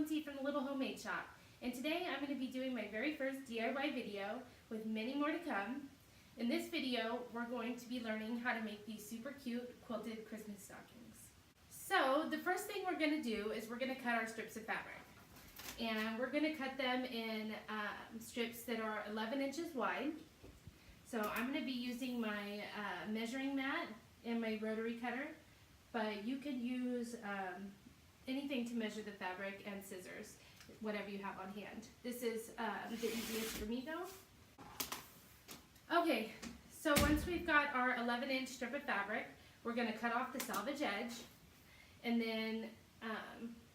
Lindsay from the Little Homemade Shop, and today I'm going to be doing my very first DIY video with many more to come. In this video, we're going to be learning how to make these super cute quilted Christmas stockings. So the first thing we're going to do is we're going to cut our strips of fabric. And we're going to cut them in strips that are 11 inches wide. So I'm going to be using my measuring mat and my rotary cutter, but you can use anything to measure the fabric and scissors, whatever you have on hand. This is the easiest for me though. Okay, so once we've got our 11-inch strip of fabric, we're going to cut off the selvage edge and then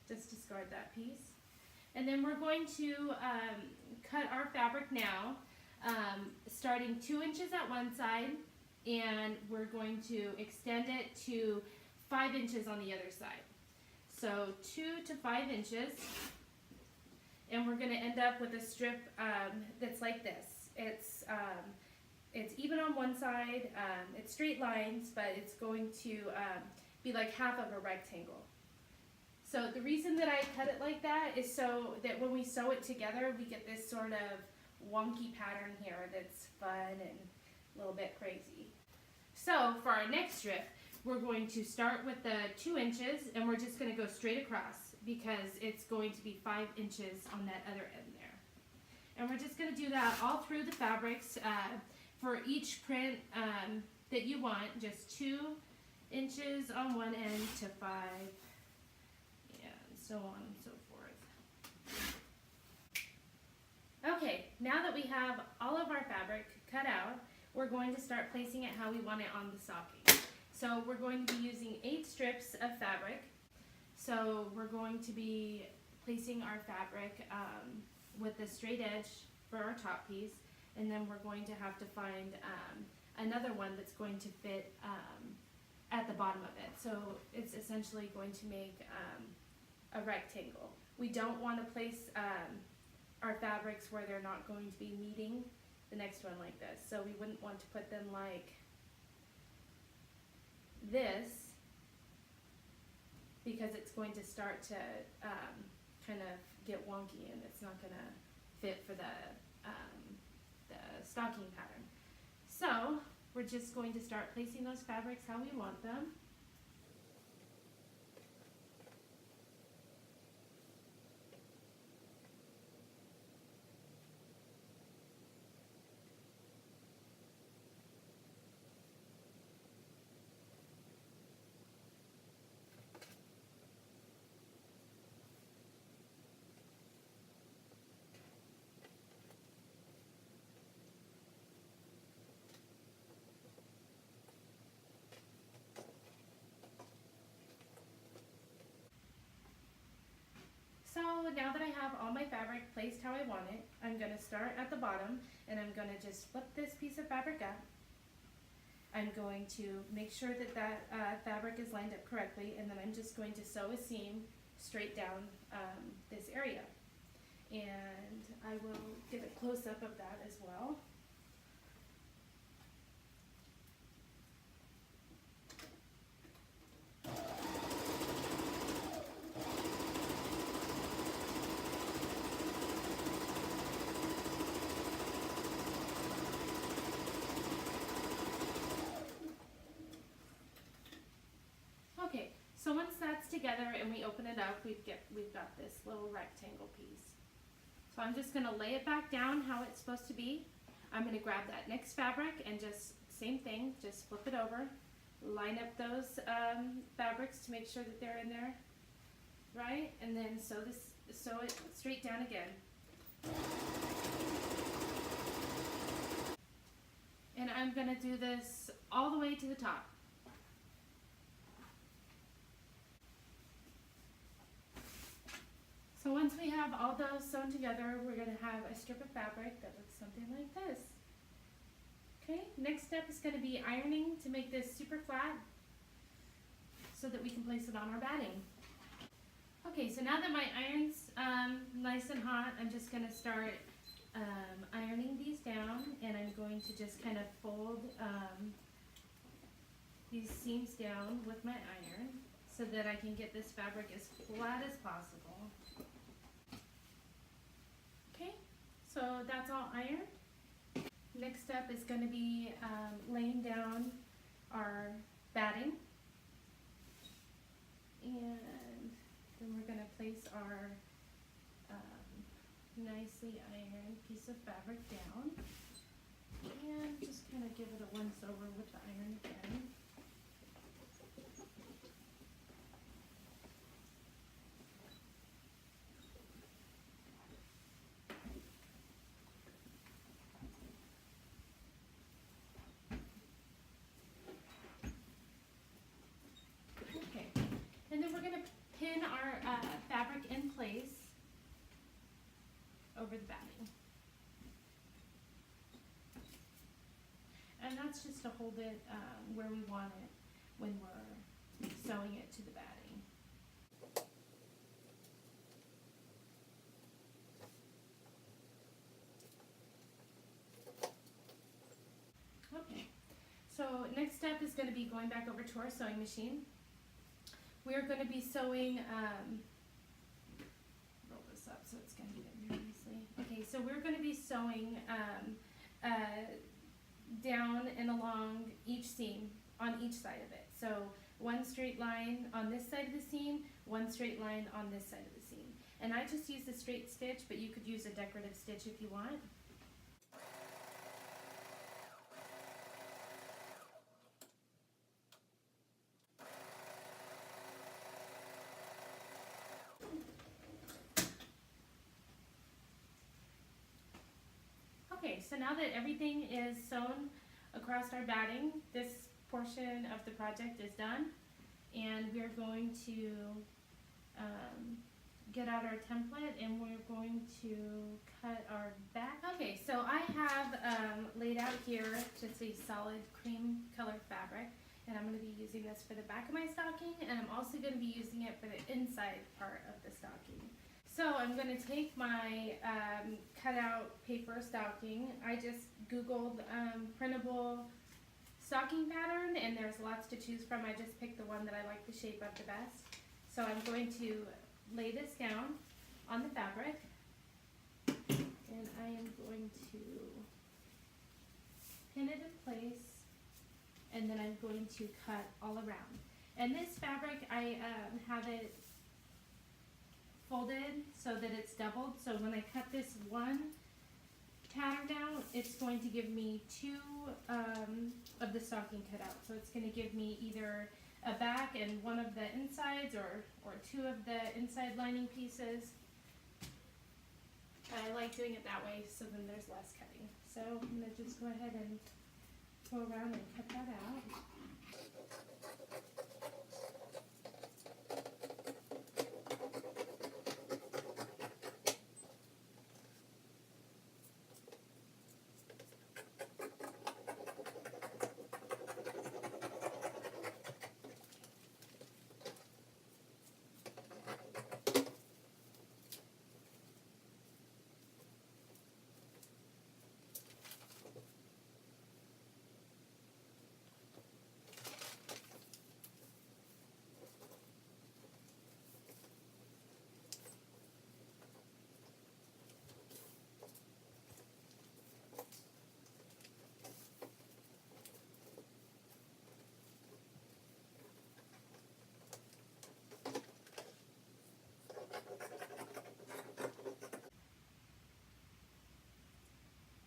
just discard that piece. And then we're going to cut our fabric now, starting 2 inches at one side, and we're going to extend it to 5 inches on the other side. So 2 to 5 inches, and we're going to end up with a strip that's like this. It's even on one side, it's straight lines, but it's going to be like half of a rectangle. So the reason that I cut it like that is so that when we sew it together, we get this sort of wonky pattern here that's fun and a little bit crazy. So for our next strip, we're going to start with the 2 inches, and we're just going to go straight across because it's going to be 5 inches on that other end there. And we're just going to do that all through the fabrics for each print that you want, just 2 inches on one end to 5, and so on and so forth. Okay, now that we have all of our fabric cut out, we're going to start placing it how we want it on the stocking. So we're going to be using 8 strips of fabric. So we're going to be placing our fabric with the straight edge for our top piece, and then we're going to have to find another one that's going to fit at the bottom of it. So it's essentially going to make a rectangle. We don't want to place our fabrics where they're not going to be meeting the next one like this. So we wouldn't want to put them like this, because it's going to start to kind of get wonky and it's not going to fit for the stocking pattern. So we're just going to start placing those fabrics how we want them. So now that I have all my fabric placed how I want it, I'm going to start at the bottom, and I'm going to just flip this piece of fabric up. I'm going to make sure that that fabric is lined up correctly, and then I'm just going to sew a seam straight down this area. And I will get a close-up of that as well. Okay, so once that's together and we open it up, we've got this little rectangle piece. So I'm just going to lay it back down how it's supposed to be. I'm going to grab that next fabric and just same thing, just flip it over, line up those fabrics to make sure that they're in there, right? And then sew it straight down again. And I'm going to do this all the way to the top. So once we have all those sewn together, we're going to have a strip of fabric that looks something like this. Okay, next step is going to be ironing to make this super flat so that we can place it on our batting. Okay, so now that my iron's nice and hot, I'm just going to start ironing these down, and I'm going to just kind of fold these seams down with my iron so that I can get this fabric as flat as possible. that's all ironed. Next up is going to be laying down our batting, and then we're going to place our nicely ironed piece of fabric down, and just kind of give it a once over with the iron again. Okay, and then we're going to pin our fabric in place over the batting. And that's just to hold it where we want it when we're sewing it to the batting. Okay, so next step is going to be going back over to our sewing machine. We're going to be sewing, roll this up so it's going to get in there nicely. Okay, so we're going to be sewing down and along each seam on each side of it. So one straight line on this side of the seam, one straight line on this side of the seam. And I just use the straight stitch, but you could use a decorative stitch if you want. Okay, so now that everything is sewn across our batting, this portion of the project is done, and we're going to get out our template and we're going to cut our back. Okay, so I have laid out here just a solid cream colored fabric, and I'm going to be using this for the back of my stocking, and I'm also going to be using it for the inside part of the stocking. So I'm going to take my cutout paper stocking. I just Googled printable stocking pattern, and there's lots to choose from. I just picked the one that I like the shape of the best. So I'm going to lay this down on the fabric, and I am going to pin it in place, and then I'm going to cut all around. And this fabric, I have it folded so that it's doubled, so when I cut this one pattern out, it's going to give me two of the stocking cut out. So it's going to give me either a back and one of the insides, or two of the inside lining pieces. I like doing it that way so then there's less cutting. So I'm going to just go ahead and go around and cut that out.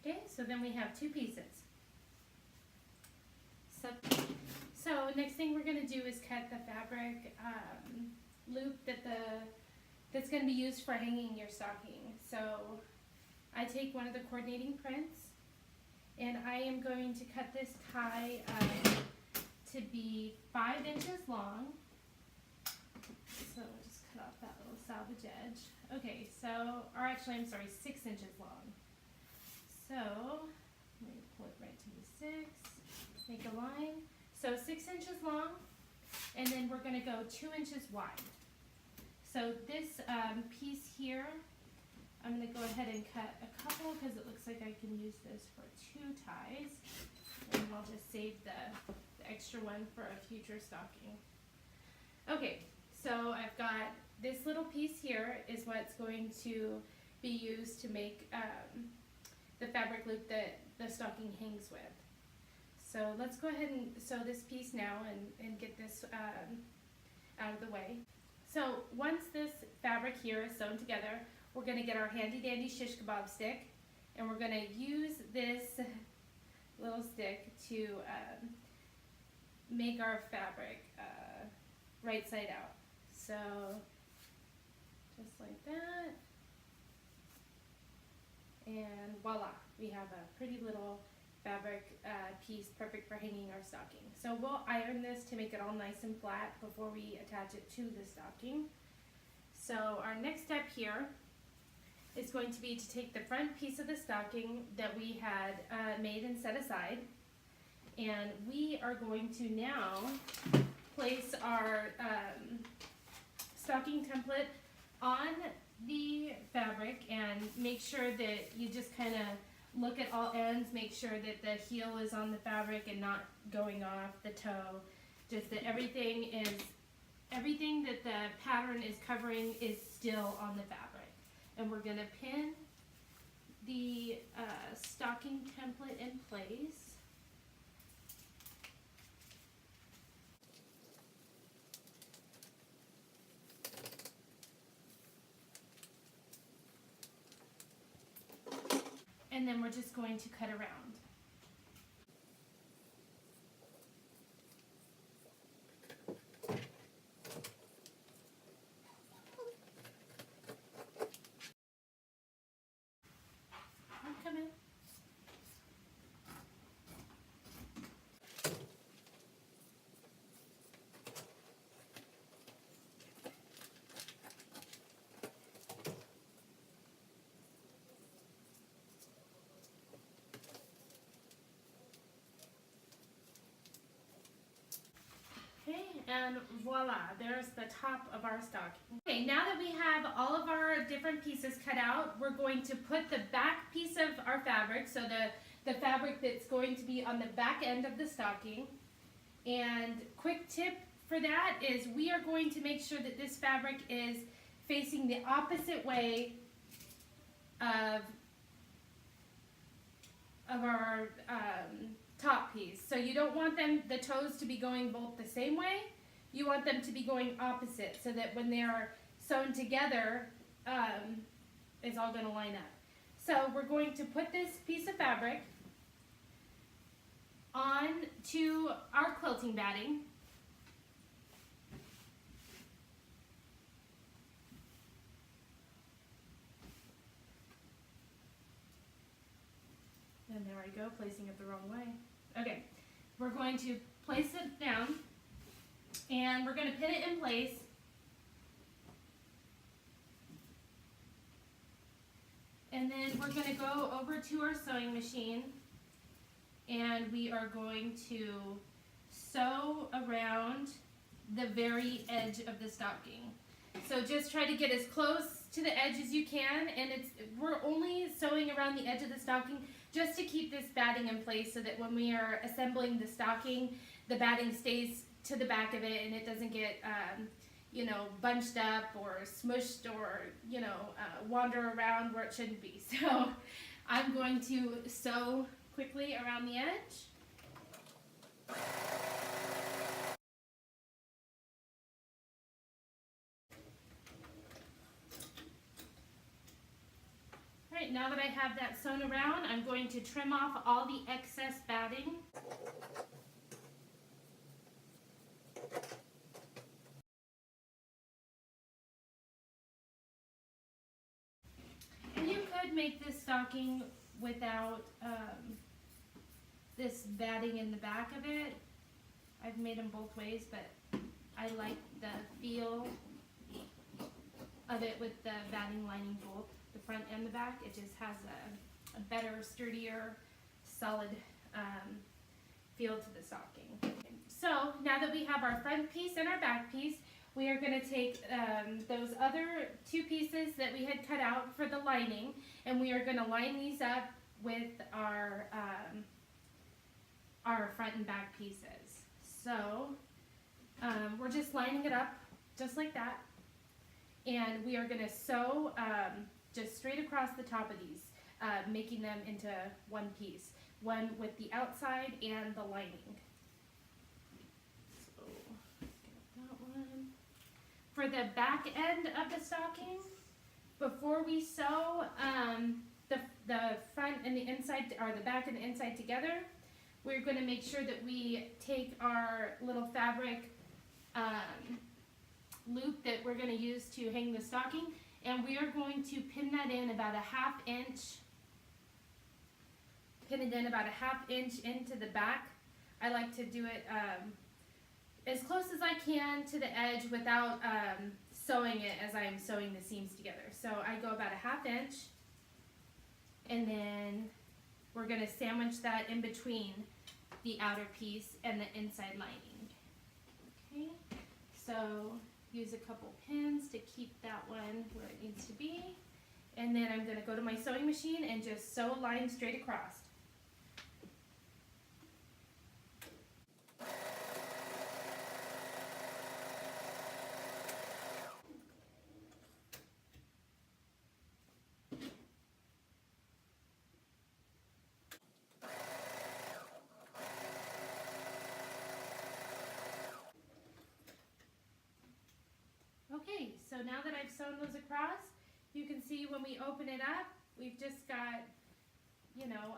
Okay, so then we have two pieces. So next thing we're going to do is cut the fabric loop that's going to be used for hanging your stocking. So I take one of the coordinating prints, and I am going to cut this tie to be 5 inches long. So we'll just cut off that little salvage edge. Okay, so, or actually I'm sorry, 6 inches long. So, let me pull it right to the 6, make a line. So 6 inches long, and then we're going to go 2 inches wide. So this piece here, I'm going to go ahead and cut a couple because it looks like I can use this for 2 ties. And I'll just save the extra one for a future stocking. Okay, so I've got this little piece here is what's going to be used to make the fabric loop that the stocking hangs with. So let's go ahead and sew this piece now and get this out of the way. So once this fabric here is sewn together, we're going to get our handy dandy shish kebab stick, and we're going to use this little stick to make our fabric right side out. So just like that, and voila, we have a pretty little fabric piece perfect for hanging our stocking. So we'll iron this to make it all nice and flat before we attach it to the stocking. So our next step here is going to be to take the front piece of the stocking that we had made and set aside, and we are going to now place our stocking template on the fabric and make sure that you just kind of look at all ends, make sure that the heel is on the fabric and not going off the toe, just that everything that the pattern is covering is still on the fabric. And we're going to pin the stocking template in place. And then we're just going to cut around. Come in. Okay, and voila, there's the top of our stocking. Okay, now that we have all of our different pieces cut out, we're going to put the back piece of our fabric, so the fabric that's going to be on the back end of the stocking. And quick tip for that is we are going to make sure that this fabric is facing the opposite way of our top piece. So you don't want the toes to be going both the same way. You want them to be going opposite, so that when they are sewn together, it's all going to line up. So we're going to put this piece of fabric on to our quilting batting. And there I go, placing it the wrong way. Okay, we're going to place it down, and we're going to pin it in place. And then we're going to go over to our sewing machine, and we are going to sew around the very edge of the stocking. So just try to get as close to the edge as you can, and we're only sewing around the edge of the stocking just to keep this batting in place, so that when we are assembling the stocking, the batting stays to the back of it and it doesn't get bunched up or smushed or wander around where it shouldn't be. So I'm going to sew quickly around the edge. Alright, now that I have that sewn around, I'm going to trim off all the excess batting. And you could make this stocking without this batting in the back of it. I've made them both ways, but I like the feel of it with the batting lining both the front and the back. It just has a better, sturdier, solid feel to the stocking. So now that we have our front piece and our back piece, we are going to take those other two pieces that we had cut out for the lining, and we are going to line these up with our front and back pieces. So we're just lining it up just like that, and we are going to sew just straight across the top of these. making them into one piece, one with the outside and the lining. So that one. For the back end of the stocking, before we sew the front and the inside, or the back and the inside together, we're going to make sure that we take our little fabric loop that we're going to use to hang the stocking, and we are going to pin that in about a ½ inch. Pin it in about a ½ inch into the back. I like to do it as close as I can to the edge without sewing it as I am sewing the seams together. So I go about a ½ inch, and then we're going to sandwich that in between the outer piece and the inside lining. Okay, so use a couple pins to keep that one where it needs to be, and then I'm going to go to my sewing machine and just sew a line straight across. Okay, so now that I've sewn those across, you can see when we open it up, we've just got, you know,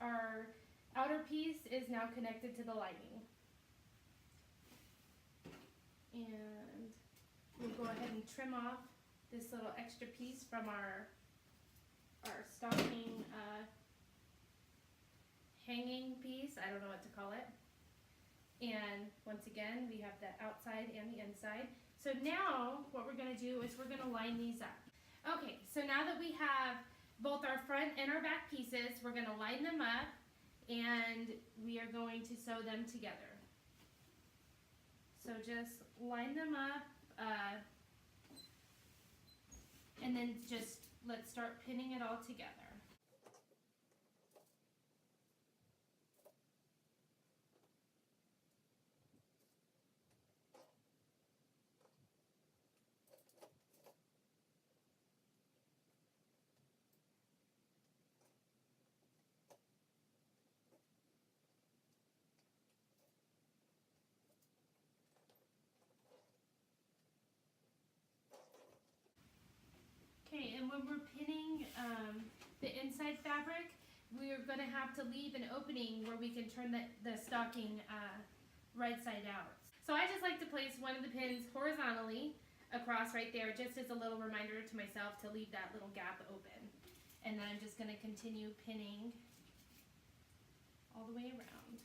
our outer piece is now connected to the lining. And we'll go ahead and trim off this little extra piece from our stocking hanging piece. I don't know what to call it. And once again, we have the outside and the inside. So now what we're going to do is we're going to line these up. Okay, so now that we have both our front and our back pieces, we're going to line them up, and we are going to sew them together. So just line them up, and then just let's start pinning it all together. Okay, and when we're pinning the inside fabric, we're going to have to leave an opening where we can turn the stocking right side out. So I just like to place one of the pins horizontally across right there, just as a little reminder to myself to leave that little gap open. And then I'm just going to continue pinning all the way around.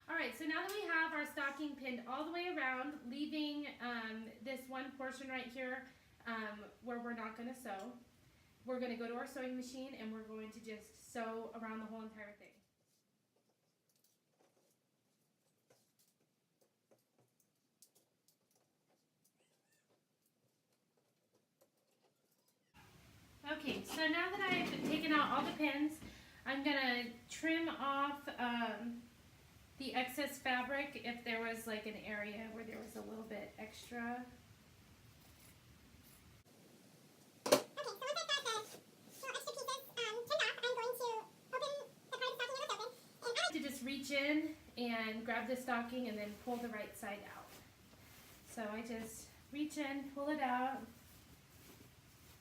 Alright, so now that we have our stocking pinned all the way around, leaving this one portion right here where we're not going to sew, we're going to go to our sewing machine and we're going to just sew around the whole entire thing. Okay, so now that I've taken out all the pins, I'm going to trim off the excess fabric if there was like an area where there was a little bit extra. Okay, so once I've got the little extra pieces trimmed off, I'm going to open the part of the stocking that was open. And to just reach in and grab the stocking and then pull the right side out. So I just reach in, pull it out.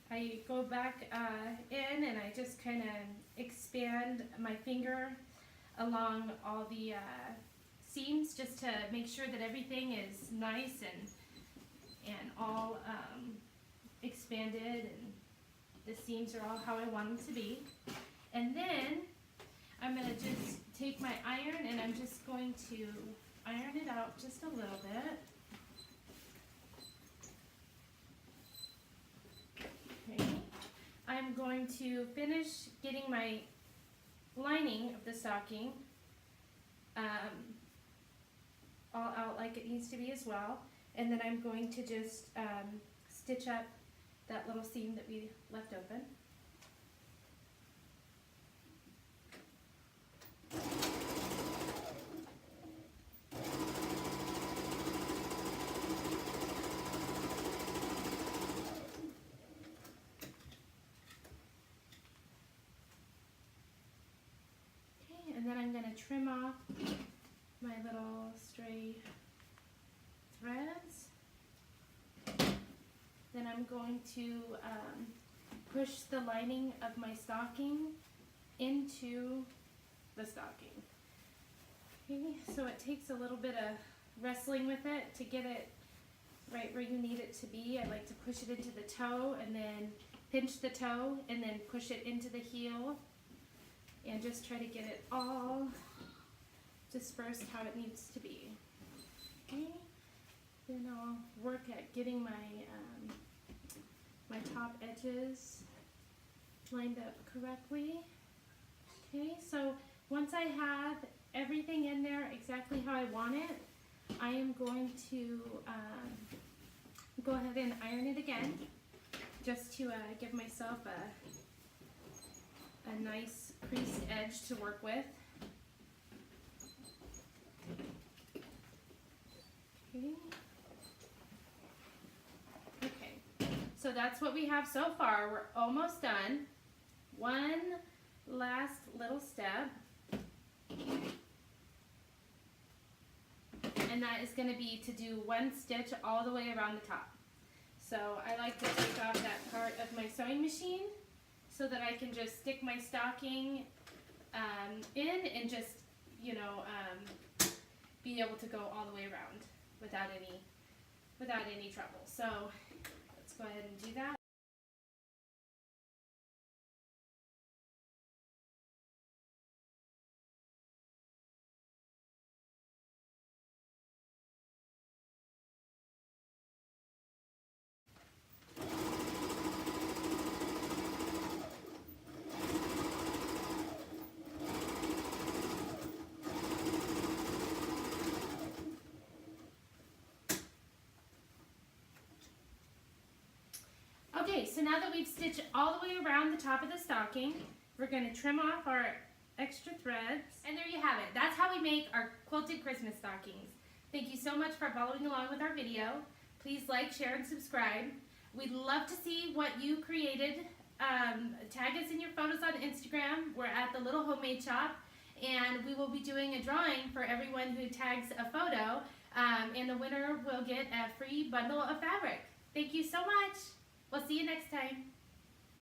I go back in and I just kind of expand my finger along all the seams just to make sure that everything is nice and all expanded and the seams are all how I want them to be. And then I'm going to just take my iron and I'm just going to iron it out just a little bit. Okay. I'm going to finish getting my lining of the stocking all out like it needs to be as well, and then I'm going to just stitch up that little seam that we left open. Okay, and then I'm going to trim off my little stray threads. Then I'm going to push the lining of my stocking into the stocking. Okay, so it takes a little bit of wrestling with it to get it right where you need it to be. I like to push it into the toe and then pinch the toe and then push it into the heel and just try to get it all dispersed how it needs to be. Okay, then I'll work at getting my my top edges lined up correctly. Okay, so once I have everything in there exactly how I want it, I am going to go ahead and iron it again, just to give myself a nice creased edge to work with. Okay. Okay, so that's what we have so far. We're almost done. One last little step, and that is going to be to do one stitch all the way around the top. So I like to take off that part of my sewing machine so that I can just stick my stocking in and just, you know, be able to go all the way around without any trouble. So let's go ahead and do that. Okay, so now that we've stitched all the way around the top of the stocking, we're going to trim off our extra threads. And there you have it. That's how we make our quilted Christmas stockings. Thank you so much for following along with our video. Please like, share, and subscribe. We'd love to see what you created. Tag us in your photos on Instagram. We're at the Little Homemade Shop, and we will be doing a drawing for everyone who tags a photo, and the winner will get a free bundle of fabric. Thank you so much. We'll see you next time.